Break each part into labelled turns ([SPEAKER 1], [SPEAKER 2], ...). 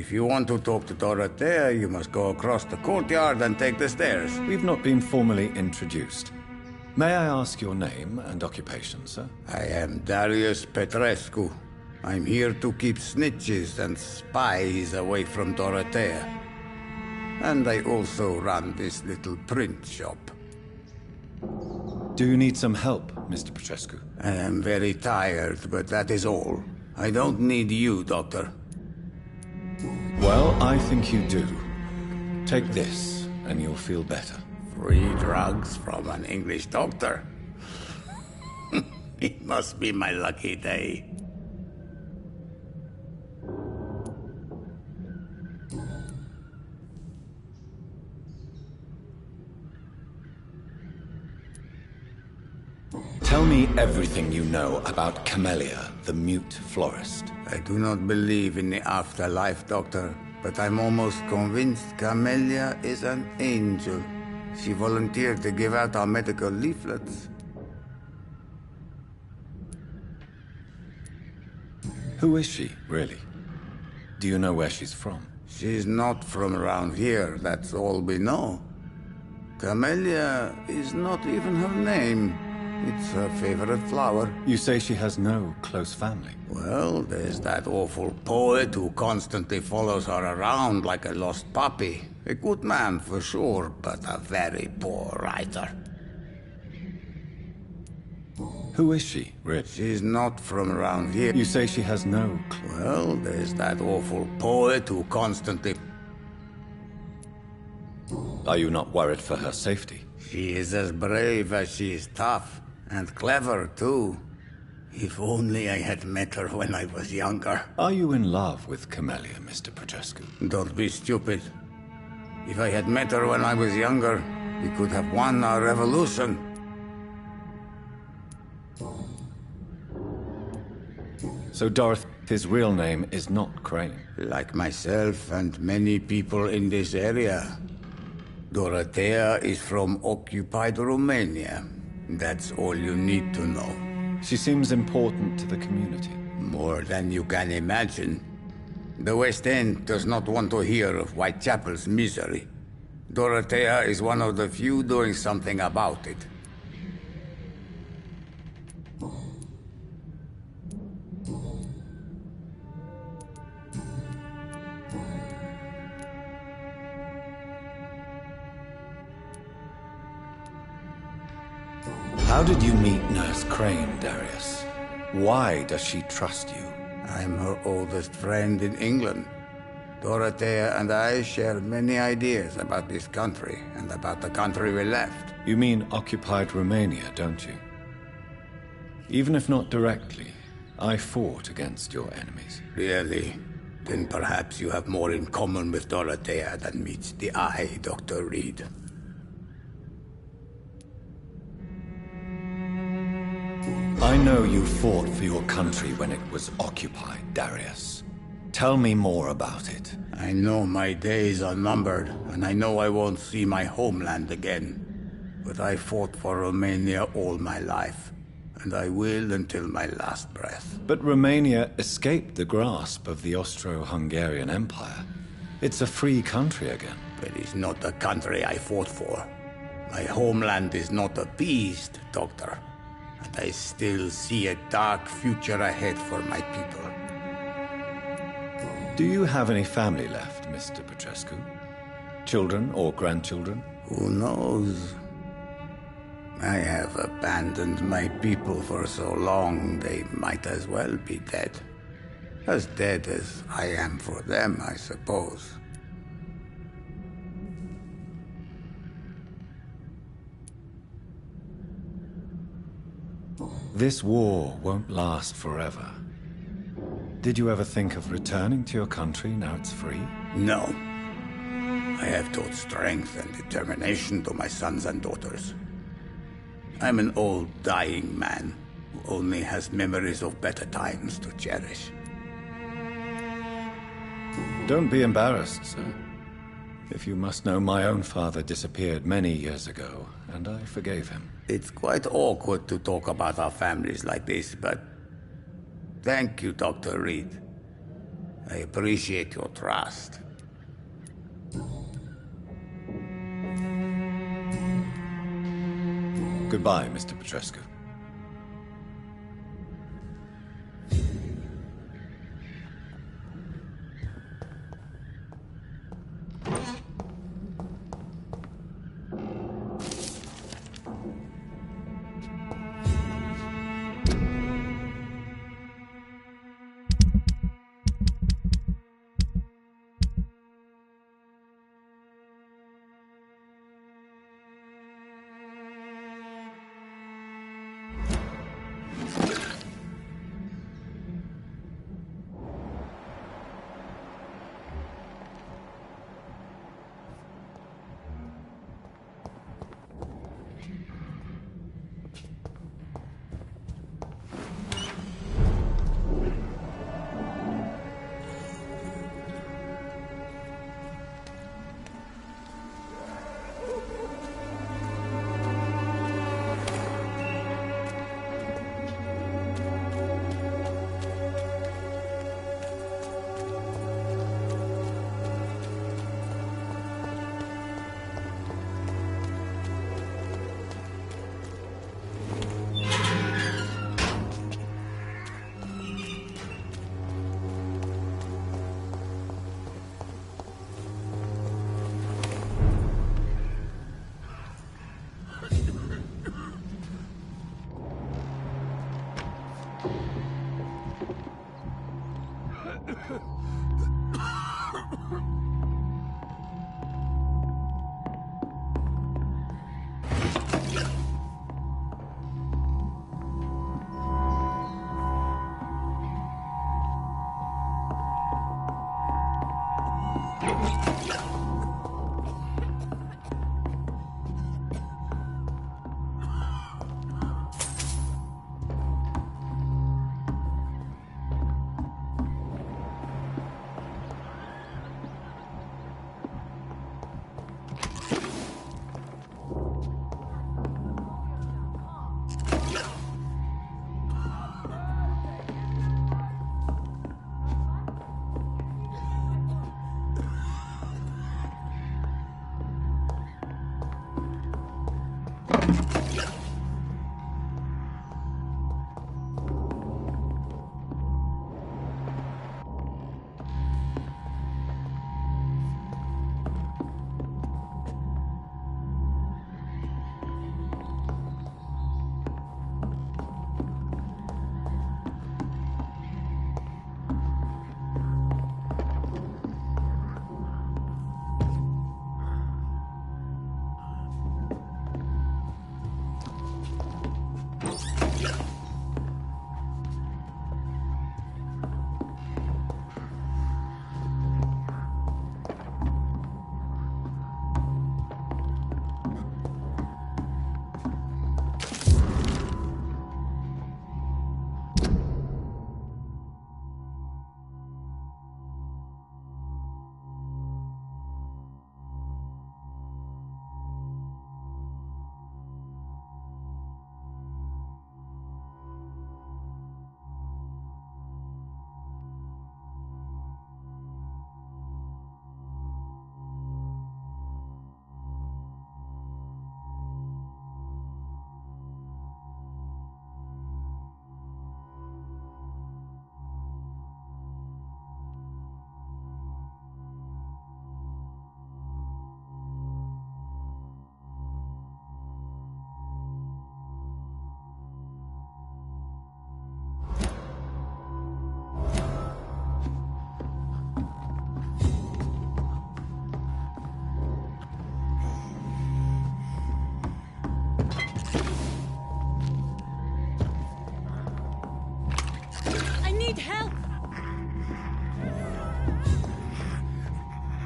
[SPEAKER 1] If you want to talk to Dorothea, you must go across the courtyard and take the stairs.
[SPEAKER 2] We've not been formally introduced. May I ask your name and occupation, sir?
[SPEAKER 1] I am Darius Petrescu. I'm here to keep snitches and spies away from Dorothea. And I also run this little print shop.
[SPEAKER 2] Do you need some help, Mr. Petrescu?
[SPEAKER 1] I am very tired, but that is all. I don't need you, Doctor.
[SPEAKER 2] Well, I think you do. Take this, and you'll feel better.
[SPEAKER 1] Free drugs from an English doctor? It must be my lucky day.
[SPEAKER 2] Tell me everything you know about Camellia, the mute florist.
[SPEAKER 1] I do not believe in the afterlife, Doctor, but I'm almost convinced Camellia is an angel. She volunteered to give out our medical leaflets.
[SPEAKER 2] Who is she, really? Do you know where she's from?
[SPEAKER 1] She's not from around here, that's all we know. Camellia is not even her name. It's her favorite flower.
[SPEAKER 2] You say she has no close family?
[SPEAKER 1] Well, there's that awful poet who constantly follows her around like a lost puppy. A good man for sure, but a very poor writer.
[SPEAKER 2] Who is she, really?
[SPEAKER 1] She's not from around here.
[SPEAKER 2] You say she has no...
[SPEAKER 1] Well, there's that awful poet who constantly...
[SPEAKER 2] Are you not worried for her safety?
[SPEAKER 1] She is as brave as she is tough. And clever, too. If only I had met her when I was younger.
[SPEAKER 2] Are you in love with Camellia, Mr. Petrescu?
[SPEAKER 1] Don't be stupid. If I had met her when I was younger, we could have won our revolution.
[SPEAKER 2] So Dorothy's real name is not Crane?
[SPEAKER 1] Like myself and many people in this area. Dorothea is from occupied Romania. That's all you need to know.
[SPEAKER 2] She seems important to the community.
[SPEAKER 1] More than you can imagine. The West End does not want to hear of Whitechapel's misery. Dorothea is one of the few doing something about it.
[SPEAKER 2] How did you meet Nurse Crane, Darius? Why does she trust you?
[SPEAKER 1] I'm her oldest friend in England. Dorothea and I share many ideas about this country and about the country we left.
[SPEAKER 2] You mean occupied Romania, don't you? Even if not directly, I fought against your enemies.
[SPEAKER 1] Really? Then perhaps you have more in common with Dorothea than meets the eye, Dr. Reed.
[SPEAKER 2] I know you fought for your country when it was occupied, Darius. Tell me more about it.
[SPEAKER 1] I know my days are numbered, and I know I won't see my homeland again. But I fought for Romania all my life, and I will until my last breath.
[SPEAKER 2] But Romania escaped the grasp of the Austro-Hungarian Empire. It's a free country again.
[SPEAKER 1] But it's not the country I fought for. My homeland is not appeased, Doctor. And I still see a dark future ahead for my people.
[SPEAKER 2] Do you have any family left, Mr. Petrescu? Children or grandchildren?
[SPEAKER 1] Who knows? I have abandoned my people for so long, they might as well be dead. As dead as I am for them, I suppose.
[SPEAKER 2] This war won't last forever. Did you ever think of returning to your country now it's free?
[SPEAKER 1] No. I have taught strength and determination to my sons and daughters. I'm an old, dying man who only has memories of better times to cherish.
[SPEAKER 2] Don't be embarrassed, sir. If you must know, my own father disappeared many years ago, and I forgave him.
[SPEAKER 1] It's quite awkward to talk about our families like this, but thank you, Dr. Reed. I appreciate your trust.
[SPEAKER 2] Goodbye, Mr. Petrescu.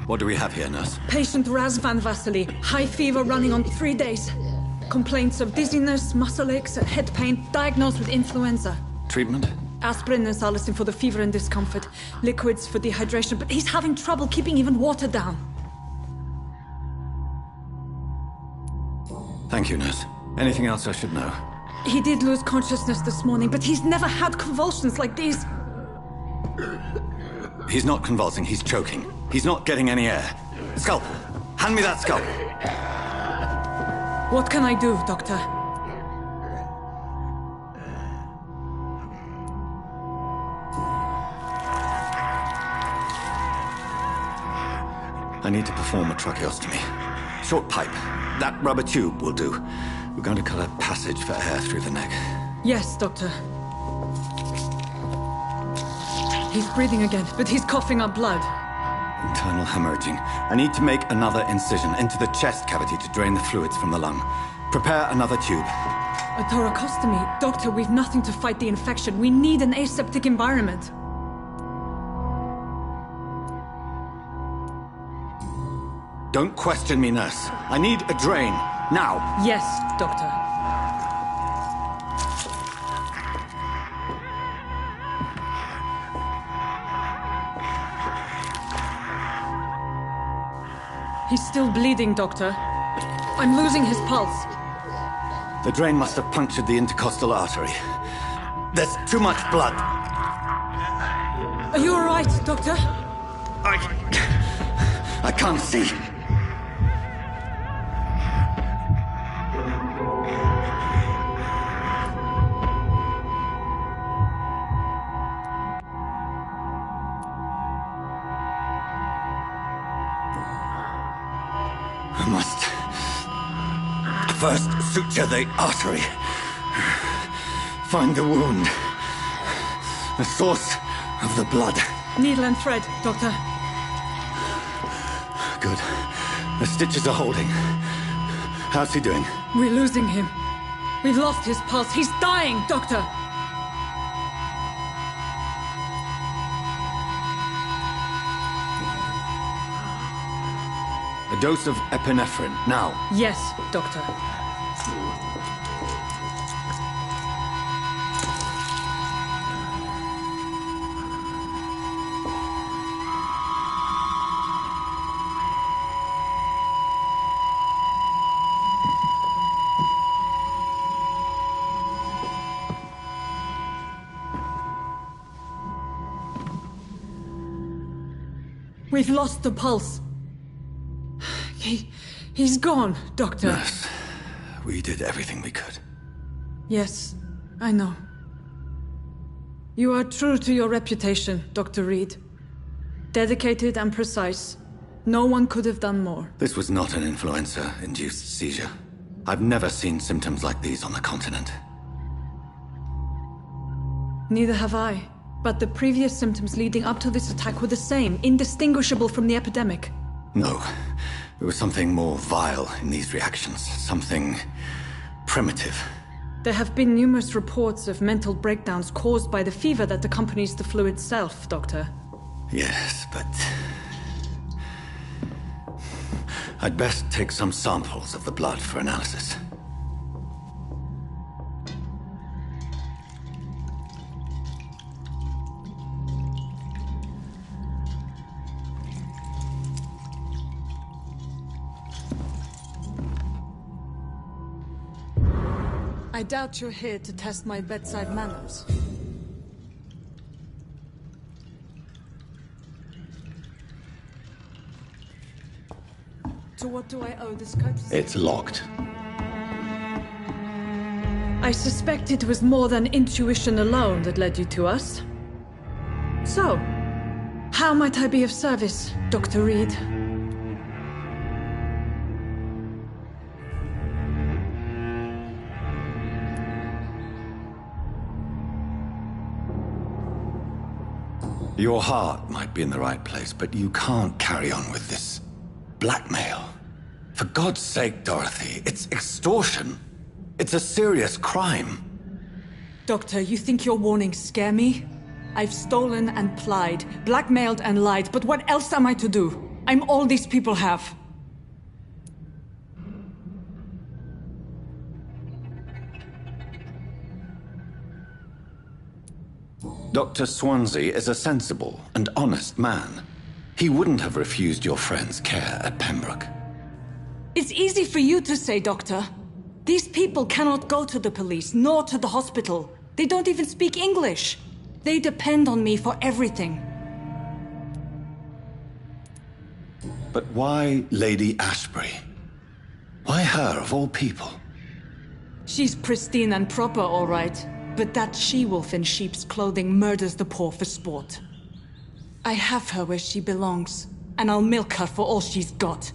[SPEAKER 2] What do we have here, nurse?
[SPEAKER 3] Patient Raz Van Vasily. High fever running on 3 days. Complaints of dizziness, muscle aches, and head pain. Diagnosed with influenza.
[SPEAKER 2] Treatment?
[SPEAKER 3] Aspirin and salicin for the fever and discomfort. Liquids for dehydration, but he's having trouble keeping even water down.
[SPEAKER 2] Thank you, nurse. Anything else I should know?
[SPEAKER 3] He did lose consciousness this morning, but he's never had convulsions like these.
[SPEAKER 2] he's not convulsing, he's choking. He's not getting any air. Scalpel! Hand me that scalpel!
[SPEAKER 3] What can I do, Doctor?
[SPEAKER 2] I need to perform a tracheostomy. Short pipe. That rubber tube will do. We're going to cut a passage for air through the neck.
[SPEAKER 3] Yes, Doctor. He's breathing again, but he's coughing up blood.
[SPEAKER 2] Internal hemorrhaging. I need to make another incision into the chest cavity to drain the fluids from the lung. Prepare another tube.
[SPEAKER 3] A thoracostomy? Doctor, we've nothing to fight the infection. We need an aseptic environment.
[SPEAKER 2] Don't question me, nurse. I need a drain. Now.
[SPEAKER 3] Yes, Doctor. He's still bleeding, Doctor. I'm losing his pulse.
[SPEAKER 2] The drain must have punctured the intercostal artery. There's too much blood.
[SPEAKER 3] Are you all right, Doctor?
[SPEAKER 2] I can't see. I must first suture the artery. Find the wound. The source of the blood.
[SPEAKER 3] Needle and thread, Doctor.
[SPEAKER 2] Good. The stitches are holding. How's he doing?
[SPEAKER 3] We're losing him. We've lost his pulse. He's dying, Doctor.
[SPEAKER 2] A dose of epinephrine, now.
[SPEAKER 3] Yes, Doctor. We've lost the pulse. He's gone, Doctor.
[SPEAKER 2] Nurse, we did everything we could.
[SPEAKER 3] Yes, I know. You are true to your reputation, Dr. Reed. Dedicated and precise. No one could have done more.
[SPEAKER 2] This was not an influenza-induced seizure. I've never seen symptoms like these on the continent.
[SPEAKER 3] Neither have I. But the previous symptoms leading up to this attack were the same, indistinguishable from the epidemic.
[SPEAKER 2] No. There was something more vile in these reactions. Something primitive.
[SPEAKER 3] There have been numerous reports of mental breakdowns caused by the fever that accompanies the flu itself, Doctor.
[SPEAKER 2] Yes, but I'd best take some samples of the blood for analysis.
[SPEAKER 3] I doubt you're here to test my bedside manners. To what do I owe this courtesy?
[SPEAKER 2] It's locked.
[SPEAKER 3] I suspect it was more than intuition alone that led you to us. So, how might I be of service, Dr. Reed?
[SPEAKER 2] Your heart might be in the right place, but you can't carry on with this blackmail. For God's sake, Dorothy, it's extortion. It's a serious crime.
[SPEAKER 3] Doctor, you think your warnings scare me? I've stolen and plied, blackmailed and lied, but what else am I to do? I'm all these people have.
[SPEAKER 2] Dr. Swansea is a sensible and honest man. He wouldn't have refused your friend's care at Pembroke.
[SPEAKER 3] It's easy for you to say, Doctor. These people cannot go to the police, nor to the hospital. They don't even speak English. They depend on me for everything.
[SPEAKER 2] But why Lady Ashbury? Why her, of all people?
[SPEAKER 3] She's pristine and proper, all right. But that she-wolf in sheep's clothing murders the poor for sport. I have her where she belongs, and I'll milk her for all she's got.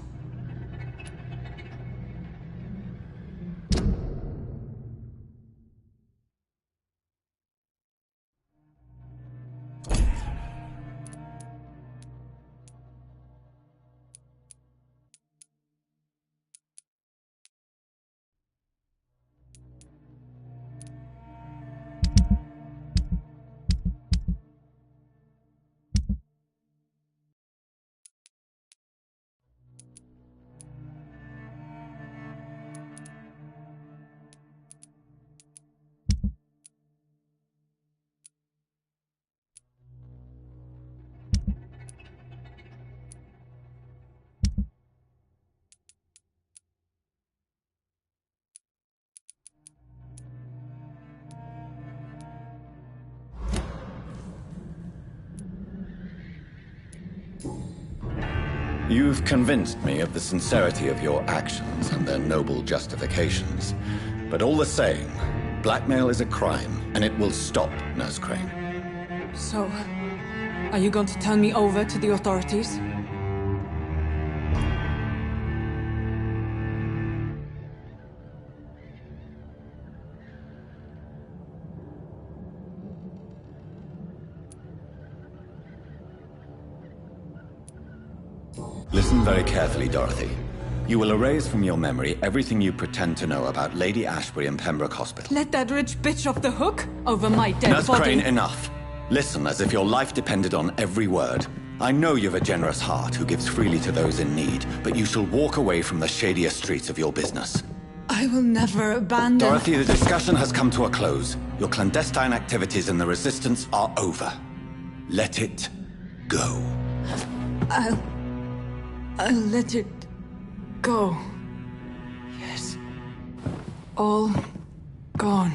[SPEAKER 2] You've convinced me of the sincerity of your actions and their noble justifications. But all the same, blackmail is a crime, and it will stop, Nurse Crane.
[SPEAKER 3] So, are you going to turn me over to the authorities?
[SPEAKER 2] Listen very carefully, Dorothy. You will erase from your memory everything you pretend to know about Lady Ashbury and Pembroke Hospital.
[SPEAKER 3] Let that rich bitch off the hook over my dead
[SPEAKER 2] Nurse
[SPEAKER 3] body.
[SPEAKER 2] Crane, enough. Listen as if your life depended on every word. I know you've a generous heart who gives freely to those in need, but you shall walk away from the shadier streets of your business.
[SPEAKER 3] I will never abandon...
[SPEAKER 2] Dorothy, the discussion has come to a close. Your clandestine activities in the Resistance are over. Let it go.
[SPEAKER 3] I'll let it go. Yes. All gone.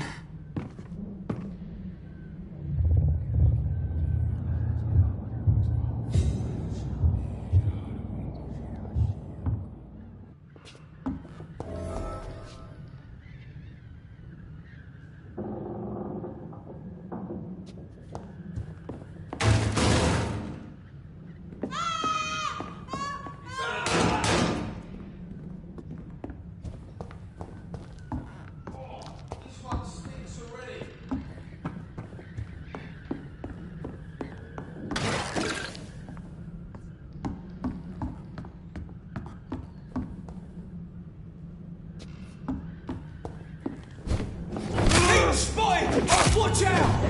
[SPEAKER 4] Watch out!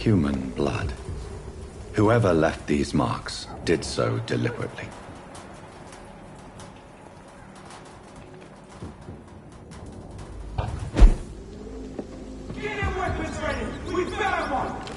[SPEAKER 2] Human blood. Whoever left these marks did so deliberately.
[SPEAKER 4] Get your weapons ready! We found one!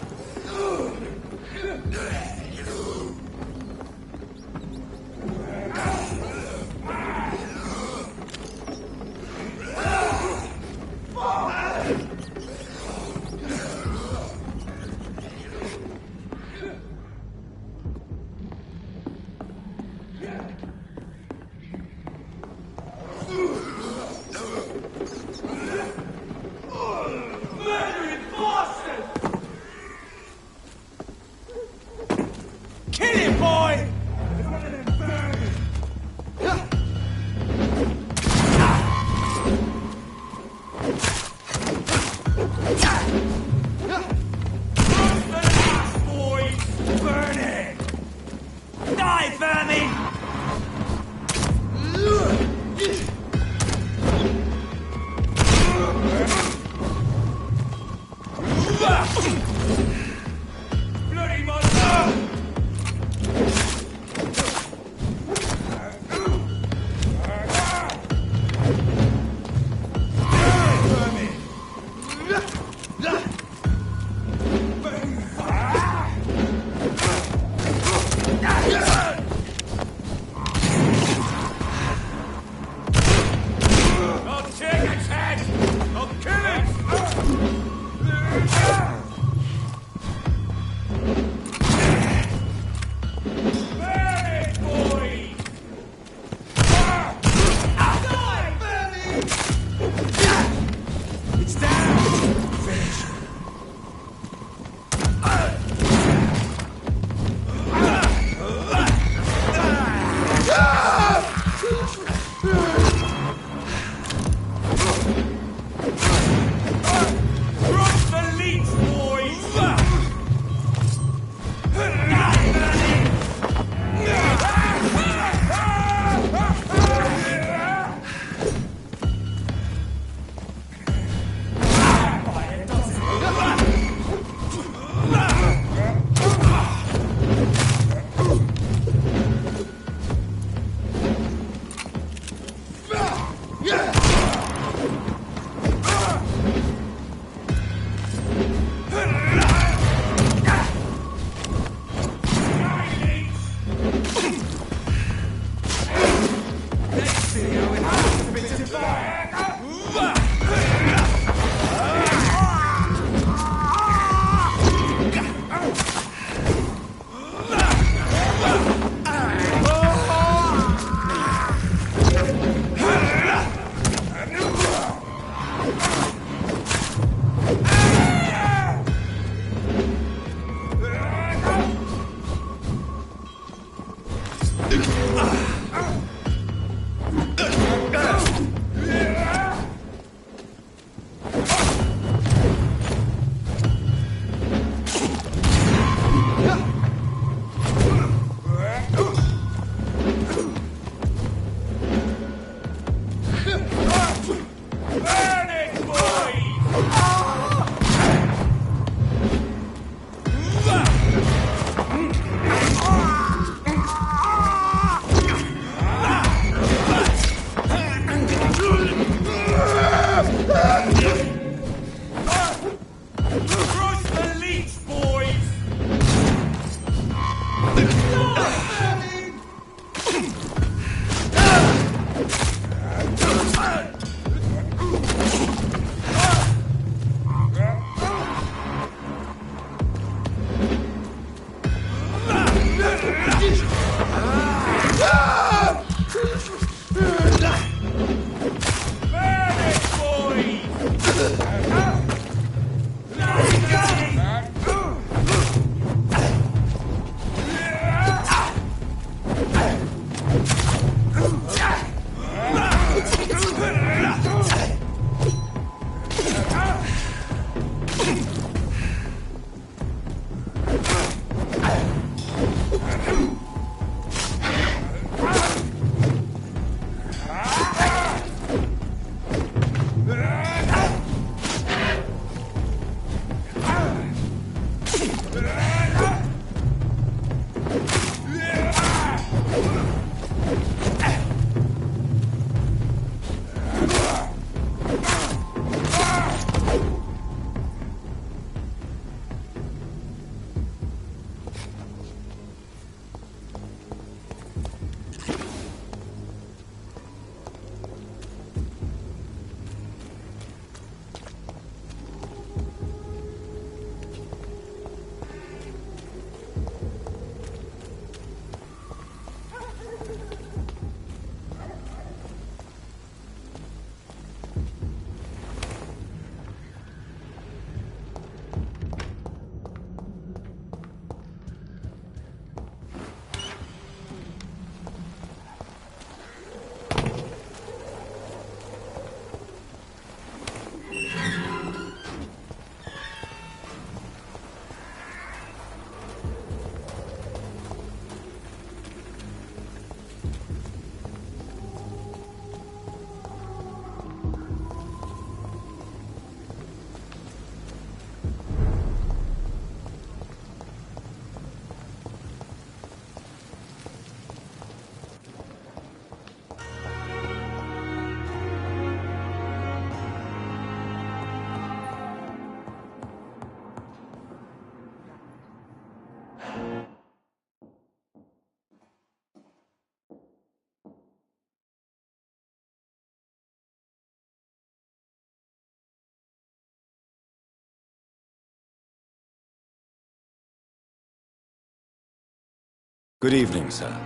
[SPEAKER 2] Good evening, sir.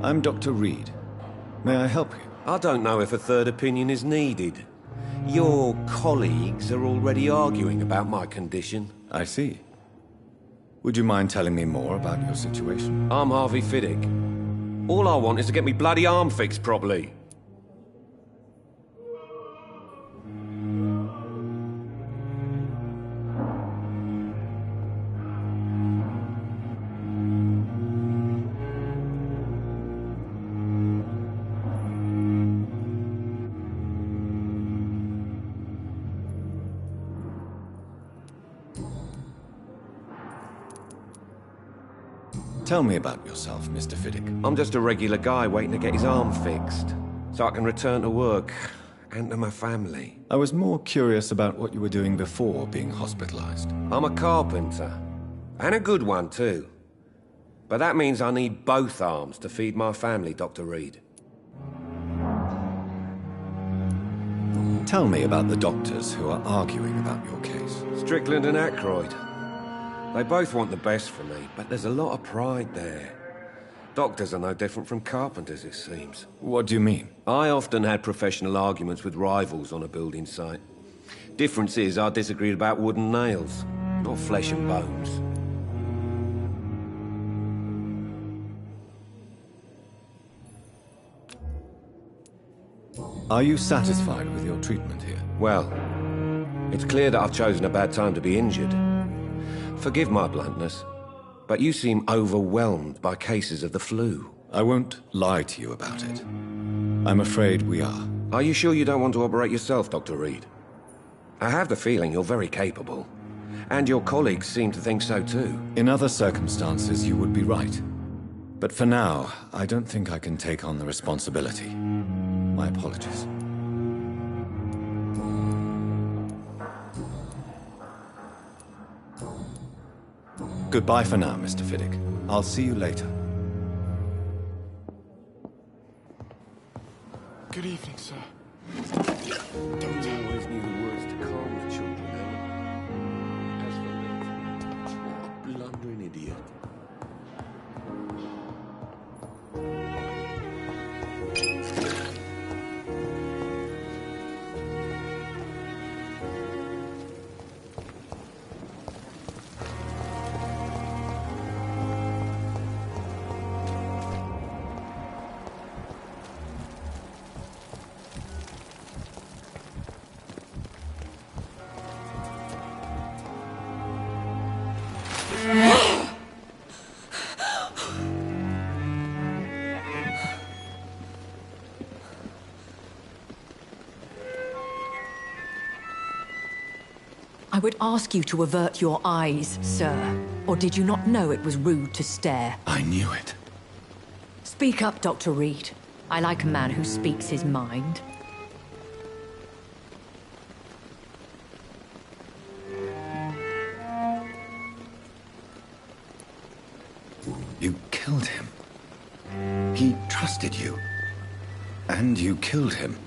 [SPEAKER 2] I'm Dr. Reed. May I help you?
[SPEAKER 5] I don't know if a third opinion is needed. Your colleagues are already arguing about my condition.
[SPEAKER 2] I see. Would you mind telling me more about your situation?
[SPEAKER 5] I'm Harvey Fiddick. All I want is to get me bloody arm fixed properly.
[SPEAKER 2] Tell me about yourself, Mr. Fiddick.
[SPEAKER 5] I'm just a regular guy waiting to get his arm fixed, so I can return to work and to my family.
[SPEAKER 2] I was more curious about what you were doing before being hospitalized.
[SPEAKER 5] I'm a carpenter, and a good one too. But that means I need both arms to feed my family, Dr. Reed.
[SPEAKER 2] Tell me about the doctors who are arguing about your case.
[SPEAKER 5] Strickland and Aykroyd. They both want the best for me, but there's a lot of pride there. Doctors are no different from carpenters, it seems.
[SPEAKER 2] What do you mean?
[SPEAKER 5] I often had professional arguments with rivals on a building site. Difference is, I disagreed about wooden nails, not flesh and bones.
[SPEAKER 2] Are you satisfied with your treatment here?
[SPEAKER 5] Well, it's clear that I've chosen a bad time to be injured. Forgive my bluntness, but you seem overwhelmed by cases of the flu.
[SPEAKER 2] I won't lie to you about it. I'm afraid we are.
[SPEAKER 5] Are you sure you don't want to operate yourself, Dr. Reed? I have the feeling you're very capable, and your colleagues seem to think so too.
[SPEAKER 2] In other circumstances, you would be right. But for now, I don't think I can take on the responsibility. My apologies. Goodbye for now, Mr. Fiddick. I'll see you later.
[SPEAKER 6] Good evening, sir.
[SPEAKER 5] Don't always knew the words to calm the children, Ellen. As for me, blundering idiot.
[SPEAKER 7] I would ask you to avert your eyes, sir. Or did you not know it was rude to stare?
[SPEAKER 2] I knew it.
[SPEAKER 7] Speak up, Dr. Reed. I like a man who speaks his mind.
[SPEAKER 2] You killed him. He trusted you. And you killed him.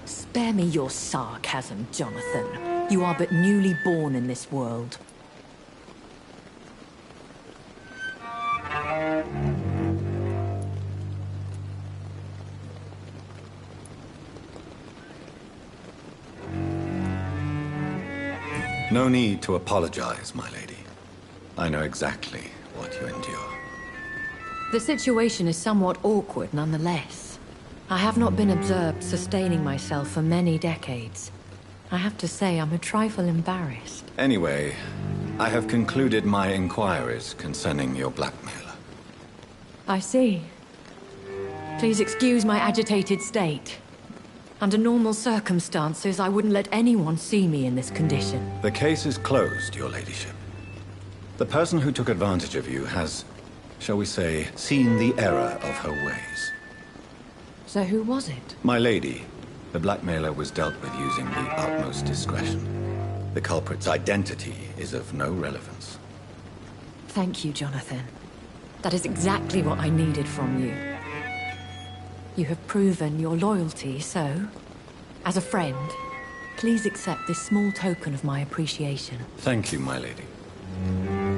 [SPEAKER 7] Spare me your sarcasm, Jonathan. You are but newly born in this world.
[SPEAKER 2] No need to apologize, my lady. I know exactly what you endure.
[SPEAKER 7] The situation is somewhat awkward nonetheless. I have not been observed sustaining myself for many decades. I have to say I'm a trifle embarrassed.
[SPEAKER 2] Anyway, I have concluded my inquiries concerning your blackmailer.
[SPEAKER 7] I see. Please excuse my agitated state. Under normal circumstances, I wouldn't let anyone see me in this condition.
[SPEAKER 2] The case is closed, your ladyship. The person who took advantage of you has, shall we say, seen the error of her ways.
[SPEAKER 7] So who was it?
[SPEAKER 2] My lady, the blackmailer was dealt with using the utmost discretion. The culprit's identity is of no relevance.
[SPEAKER 7] Thank you, Jonathan. That is exactly what I needed from you. You have proven your loyalty, so, as a friend, please accept this small token of my appreciation.
[SPEAKER 2] Thank you, my lady.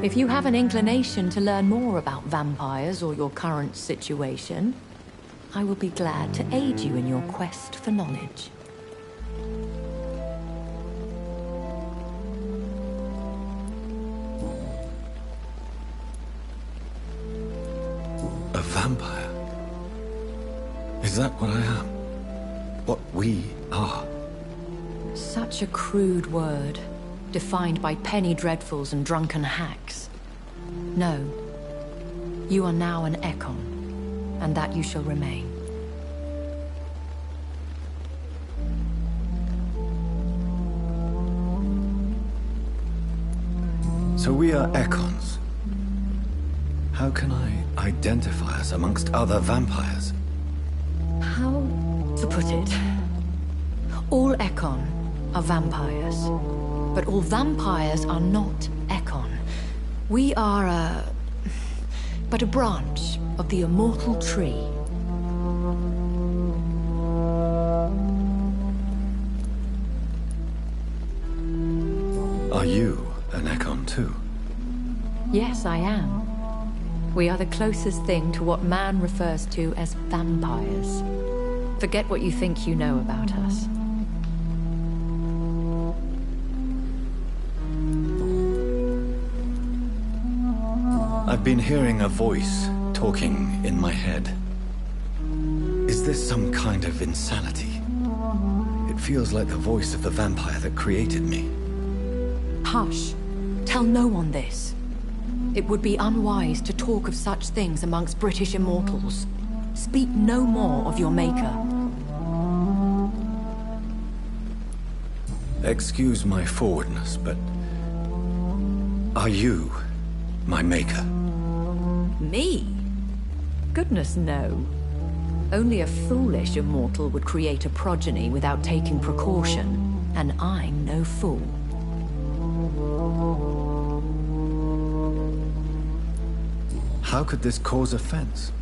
[SPEAKER 7] If you have an inclination to learn more about vampires or your current situation, I will be glad to aid you in your quest for knowledge.
[SPEAKER 2] A vampire? Is that what I am? What we are?
[SPEAKER 7] Such a crude word, defined by penny dreadfuls and drunken hacks. No. You are now an Ekon, and that you shall remain.
[SPEAKER 2] So we are Ekons. How can I identify us amongst other vampires?
[SPEAKER 7] How to put it? All Ekon are vampires, but all vampires are not Ekon. We are but a branch of the immortal tree.
[SPEAKER 2] Are you an Ekon too?
[SPEAKER 7] Yes, I am. We are the closest thing to what man refers to as vampires. Forget what you think you know about us.
[SPEAKER 2] I've been hearing a voice talking in my head. Is this some kind of insanity? It feels like the voice of the vampire that created me.
[SPEAKER 7] Hush. Tell no one this. It would be unwise to talk of such things amongst British immortals. Speak no more of your maker.
[SPEAKER 2] Excuse my forwardness, but... are you my maker?
[SPEAKER 7] Me? Goodness, no. Only a foolish immortal would create a progeny without taking precaution, and I'm no fool.
[SPEAKER 2] How could this cause offense?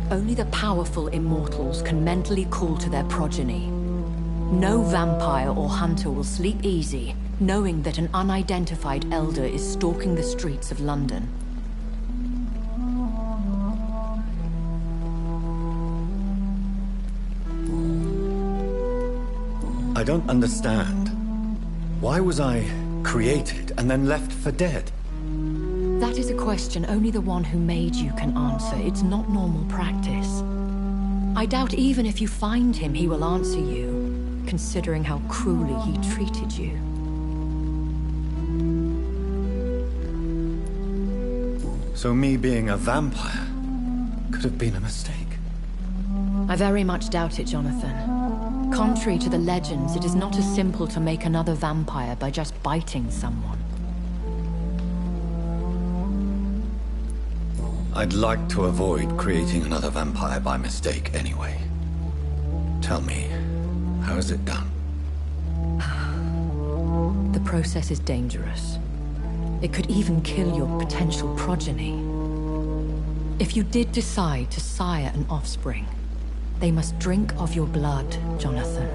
[SPEAKER 7] Only the powerful immortals can mentally call to their progeny. No vampire or hunter will sleep easy, knowing that an unidentified elder is stalking the streets of London.
[SPEAKER 2] I don't understand. Why was I created and then left for dead?
[SPEAKER 7] That is a question only the one who made you can answer. It's not normal practice. I doubt even if you find him, he will answer you, considering how cruelly he treated you.
[SPEAKER 2] So me being a vampire could have been a mistake.
[SPEAKER 7] I very much doubt it, Jonathan. Contrary to the legends, it is not as simple to make another vampire by just biting someone.
[SPEAKER 2] I'd like to avoid creating another vampire by mistake anyway. Tell me, how is it done?
[SPEAKER 7] The process is dangerous. It could even kill your potential progeny. If you did decide to sire an offspring, they must drink of your blood, Jonathan.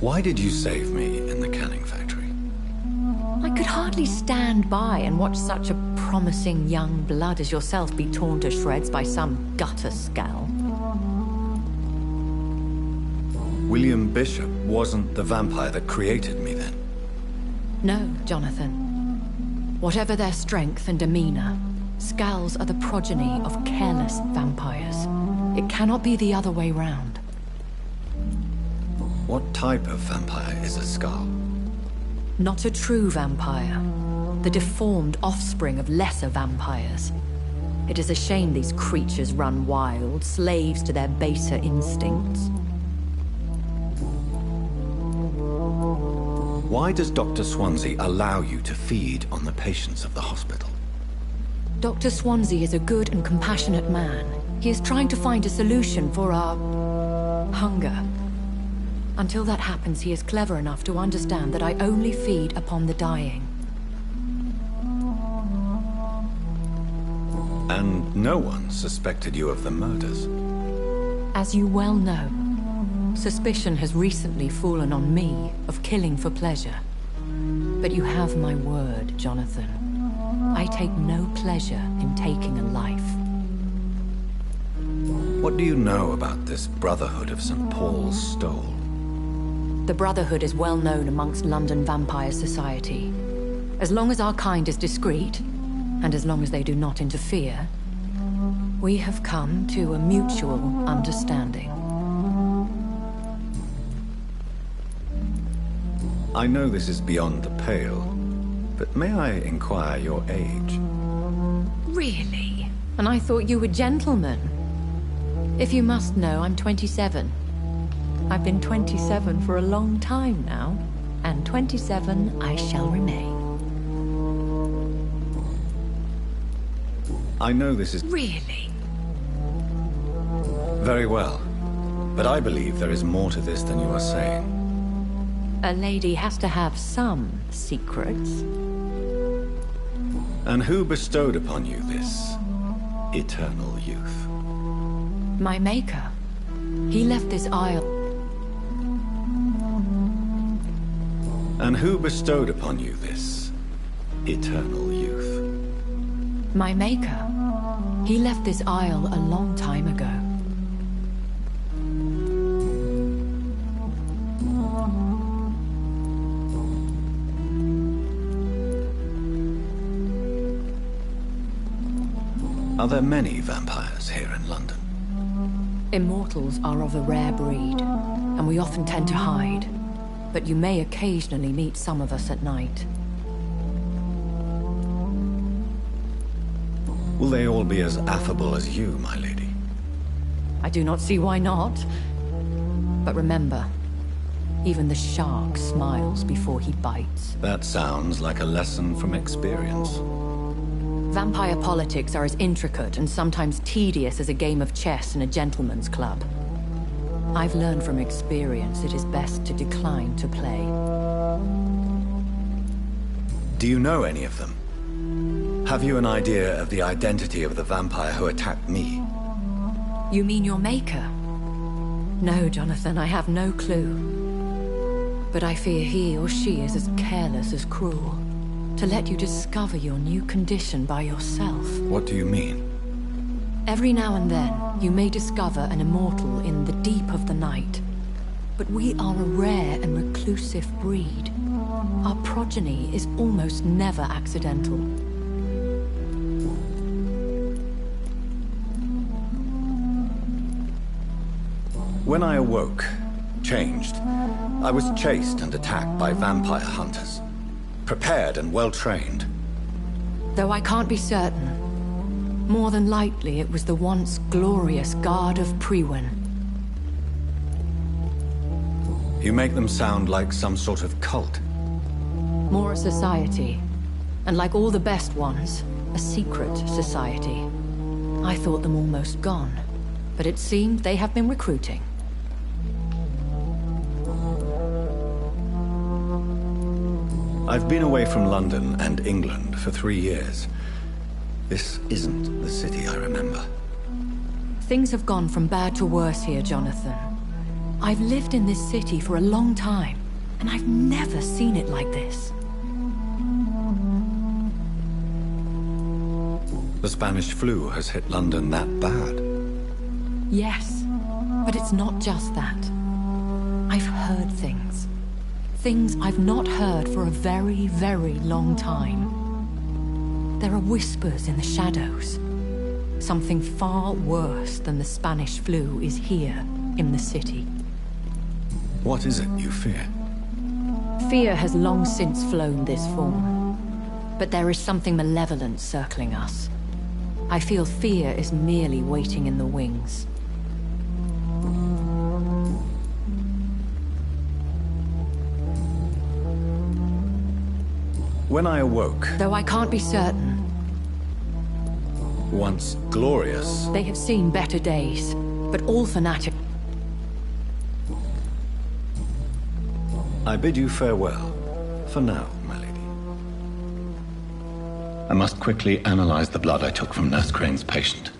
[SPEAKER 2] Why did you save me in the canning factory?
[SPEAKER 7] I could hardly stand by and watch such a promising young blood as yourself be torn to shreds by some gutter scowl.
[SPEAKER 2] William Bishop wasn't the vampire that created me then?
[SPEAKER 7] No, Jonathan. Whatever their strength and demeanor, Scowls are the progeny of careless vampires. It cannot be the other way round.
[SPEAKER 2] What type of vampire is a Skull?
[SPEAKER 7] Not a true vampire. The deformed offspring of lesser vampires. It is a shame these creatures run wild, slaves to their baser instincts.
[SPEAKER 2] Why does Dr. Swansea allow you to feed on the patients of the hospital?
[SPEAKER 7] Dr. Swansea is a good and compassionate man. He is trying to find a solution for our hunger. Until that happens, he is clever enough to understand that I only feed upon the dying.
[SPEAKER 2] And no one suspected you of the murders?
[SPEAKER 7] As you well know, suspicion has recently fallen on me of killing for pleasure. But you have my word, Jonathan. I take no pleasure in taking a life.
[SPEAKER 2] What do you know about this Brotherhood of St. Paul's Stole?
[SPEAKER 7] The Brotherhood is well known amongst London vampire society. As long as our kind is discreet, and as long as they do not interfere, we have come to a mutual understanding.
[SPEAKER 2] I know this is beyond the pale, but may I inquire your age?
[SPEAKER 7] Really? And I thought you were gentlemen. If you must know, I'm 27. I've been 27 for a long time now, and 27 I shall remain.
[SPEAKER 2] I know this is...
[SPEAKER 7] Really?
[SPEAKER 2] Very well, but I believe there is more to this than you are saying.
[SPEAKER 7] A lady has to have some secrets.
[SPEAKER 2] And who bestowed upon you this eternal youth?
[SPEAKER 7] My maker. He left this isle.
[SPEAKER 2] And who bestowed upon you this eternal youth?
[SPEAKER 7] My maker. He left this isle a long time ago.
[SPEAKER 2] Are there many vampires here in London?
[SPEAKER 7] Immortals are of a rare breed, and we often tend to hide. But you may occasionally meet some of us at night.
[SPEAKER 2] Will they all be as affable as you, my lady?
[SPEAKER 7] I do not see why not. But remember, even the shark smiles before he bites.
[SPEAKER 2] That sounds like a lesson from experience.
[SPEAKER 7] Vampire politics are as intricate and sometimes tedious as a game of chess in a gentleman's club. I've learned from experience it is best to decline to play.
[SPEAKER 2] Do you know any of them? Have you an idea of the identity of the vampire who attacked me?
[SPEAKER 7] You mean your maker? No, Jonathan, I have no clue. But I fear he or she is as careless as cruel. To let you discover your new condition by yourself.
[SPEAKER 2] What do you mean?
[SPEAKER 7] Every now and then, you may discover an immortal in the deep of the night. But we are a rare and reclusive breed. Our progeny is almost never accidental.
[SPEAKER 2] When I awoke, changed, I was chased and attacked by vampire hunters. Prepared and well-trained.
[SPEAKER 7] Though I can't be certain, more than likely it was the once glorious Guard of Priwen.
[SPEAKER 2] You make them sound like some sort of cult.
[SPEAKER 7] More a society, and like all the best ones, a secret society. I thought them almost gone, but it seemed they have been recruiting.
[SPEAKER 2] I've been away from London and England for 3 years. This isn't the city I remember.
[SPEAKER 7] Things have gone from bad to worse here, Jonathan. I've lived in this city for a long time, and I've never seen it like this.
[SPEAKER 2] The Spanish flu has hit London that bad.
[SPEAKER 7] Yes, but it's not just that. I've heard things. Things I've not heard for a very, very long time. There are whispers in the shadows. Something far worse than the Spanish flu is here in the city.
[SPEAKER 2] What is it you fear?
[SPEAKER 7] Fear has long since flown this form. But there is something malevolent circling us. I feel fear is merely waiting in the wings.
[SPEAKER 2] When I awoke...
[SPEAKER 7] Though I can't be certain.
[SPEAKER 2] Once glorious...
[SPEAKER 7] They have seen better days, but all fanatic...
[SPEAKER 2] I bid you farewell. For now, my lady.
[SPEAKER 6] I must quickly analyze the blood I took from Nurse Crane's patient.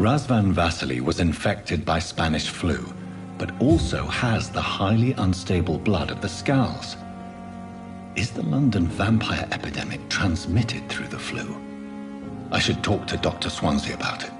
[SPEAKER 6] Razvan Vasily was infected by Spanish flu, but also has the highly unstable blood of the Skulls. Is the London vampire epidemic transmitted through the flu? I should talk to Dr. Swansea about it.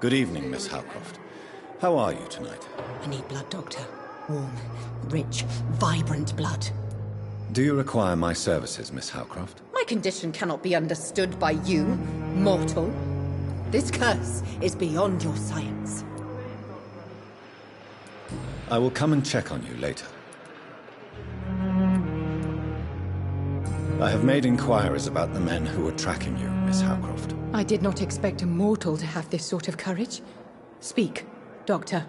[SPEAKER 2] Good evening, Miss Howcroft. How are you tonight?
[SPEAKER 8] I need blood, Doctor. Warm, rich, vibrant blood.
[SPEAKER 2] Do you require my services, Miss Howcroft?
[SPEAKER 8] My condition cannot be understood by you, mortal. This curse is beyond your science.
[SPEAKER 2] I will come and check on you later. I have made inquiries about the men who were tracking you, Miss Howcroft.
[SPEAKER 8] I did not expect a mortal to have this sort of courage. Speak, Doctor.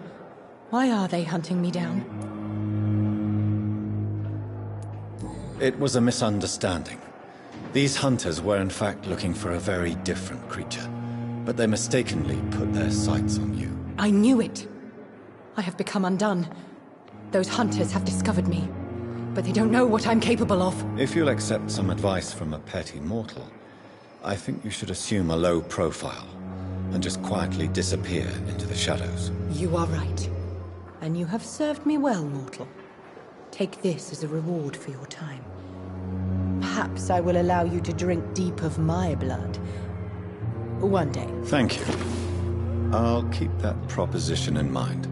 [SPEAKER 8] Why are they hunting me down?
[SPEAKER 2] It was a misunderstanding. These hunters were in fact looking for a very different creature, but they mistakenly put their sights on you.
[SPEAKER 8] I knew it. I have become undone. Those hunters have discovered me, but they don't know what I'm capable of.
[SPEAKER 2] If you'll accept some advice from a petty mortal, I think you should assume a low profile and just quietly disappear into the shadows.
[SPEAKER 8] You are right. And you have served me well, mortal. Take this as a reward for your time. Perhaps I will allow you to drink deep of my blood. One day.
[SPEAKER 2] Thank you. I'll keep that proposition in mind.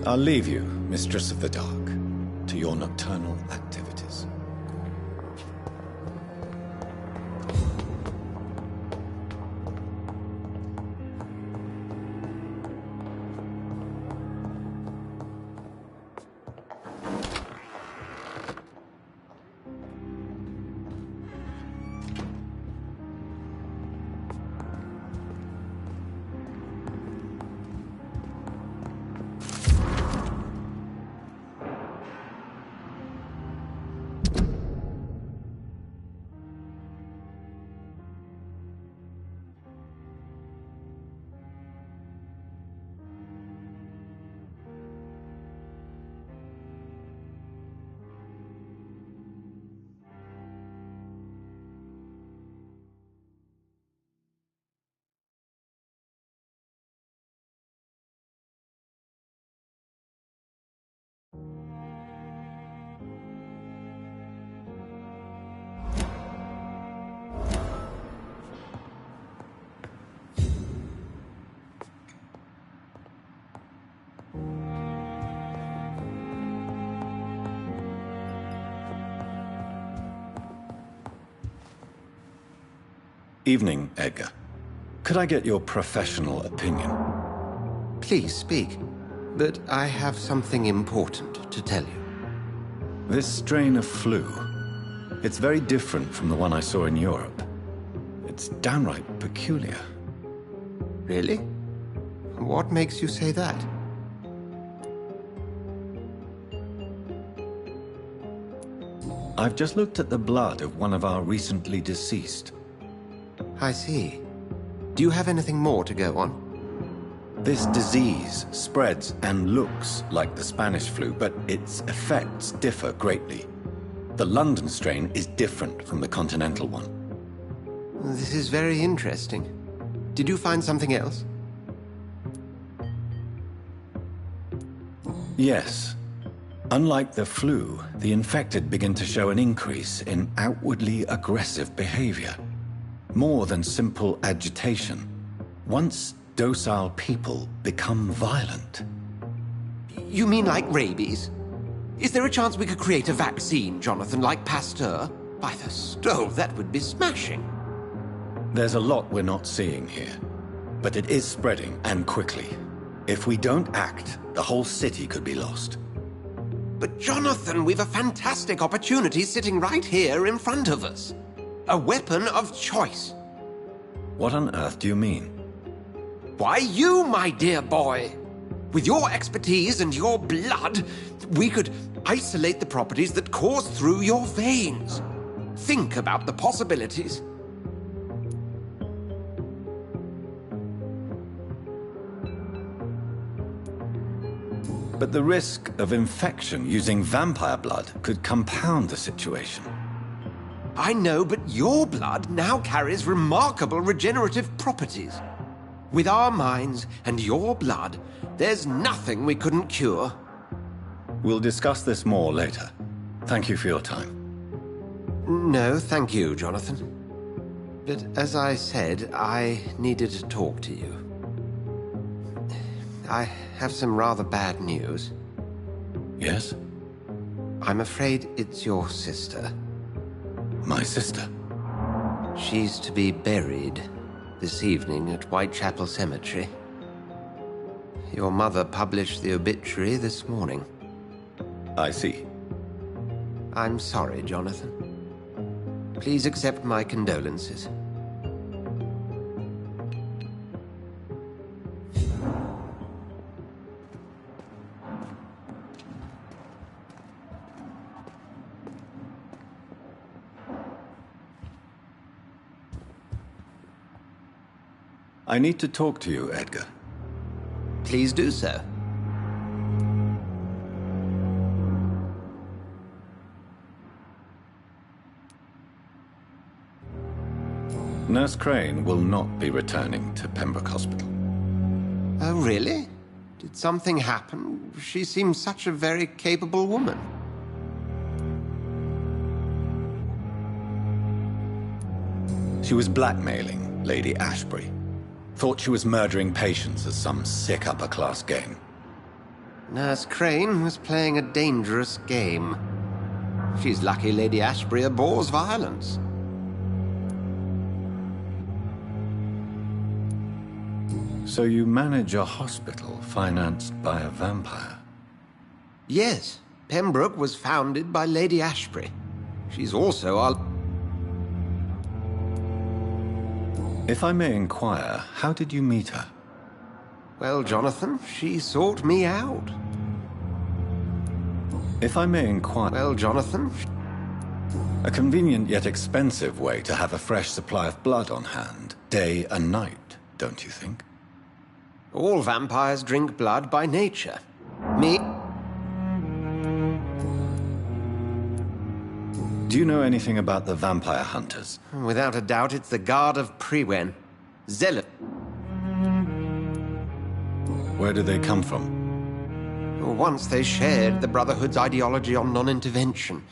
[SPEAKER 2] I'll leave you, Mistress of the Dark, to your nocturnal activities. Evening, Edgar. Could I get your professional opinion?
[SPEAKER 5] Please speak, but I have something important to tell you.
[SPEAKER 2] This strain of flu, it's very different from the one I saw in Europe. It's downright peculiar.
[SPEAKER 5] Really? What makes you say that?
[SPEAKER 2] I've just looked at the blood of one of our recently deceased.
[SPEAKER 5] I see. Do you have anything more to go on?
[SPEAKER 2] This disease spreads and looks like the Spanish flu, but its effects differ greatly.
[SPEAKER 6] The London strain is different from the continental one.
[SPEAKER 9] This is very interesting. Did you find something else?
[SPEAKER 6] Yes. Unlike the flu, the infected begin to show an increase in outwardly aggressive behavior. More than simple agitation. Once docile people become violent.
[SPEAKER 9] You mean like rabies? Is there a chance we could create a vaccine, Jonathan, like Pasteur? By the stove, that would be smashing.
[SPEAKER 6] There's a lot we're not seeing here. But it is spreading, and quickly. If we don't act, the whole city could be lost.
[SPEAKER 9] But Jonathan, we've a fantastic opportunity sitting right here in front of us. A weapon of choice.
[SPEAKER 6] What on earth do you mean?
[SPEAKER 9] Why, you, my dear boy. With your expertise and your blood, we could isolate the properties that course through your veins. Think about the possibilities.
[SPEAKER 6] But the risk of infection using vampire blood could compound the situation.
[SPEAKER 9] I know, but your blood now carries remarkable regenerative properties. With our minds and your blood, there's nothing we couldn't cure.
[SPEAKER 6] We'll discuss this more later. Thank you for your time.
[SPEAKER 9] No, thank you, Jonathan. But as I said, I needed to talk to you. I have some rather bad news.
[SPEAKER 6] Yes?
[SPEAKER 9] I'm afraid it's your sister.
[SPEAKER 6] My sister?
[SPEAKER 9] She's to be buried this evening at Whitechapel Cemetery. Your mother published the obituary this morning.
[SPEAKER 6] I see.
[SPEAKER 9] I'm sorry, Jonathan. Please accept my condolences.
[SPEAKER 6] I need to talk to you, Edgar.
[SPEAKER 9] Please do so.
[SPEAKER 6] Nurse Crane will not be returning to Pembroke Hospital.
[SPEAKER 9] Oh, really? Did something happen? She seems such a very capable woman.
[SPEAKER 6] She was blackmailing Lady Ashbury. Thought she was murdering patients as some sick upper-class game.
[SPEAKER 9] Nurse Crane was playing a dangerous game. She's lucky Lady Ashbury abhors violence.
[SPEAKER 6] So you manage a hospital financed by a vampire?
[SPEAKER 9] Yes. Pembroke was founded by Lady Ashbury. She's also our...
[SPEAKER 6] If I may inquire, how did you meet her?
[SPEAKER 9] Well, Jonathan, she sought me out.
[SPEAKER 6] If I may inquire...
[SPEAKER 9] Well, Jonathan...
[SPEAKER 6] A convenient yet expensive way to have a fresh supply of blood on hand, day and night, don't you think?
[SPEAKER 9] All vampires drink blood by nature. Me...
[SPEAKER 6] Do you know anything about the vampire hunters?
[SPEAKER 9] Without a doubt, it's the Guard of Priwen. Zealot.
[SPEAKER 6] Where do they come from?
[SPEAKER 9] Once they shared the Brotherhood's ideology on non-intervention.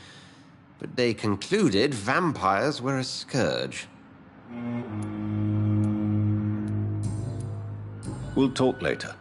[SPEAKER 9] But they concluded vampires were a scourge.
[SPEAKER 6] We'll talk later.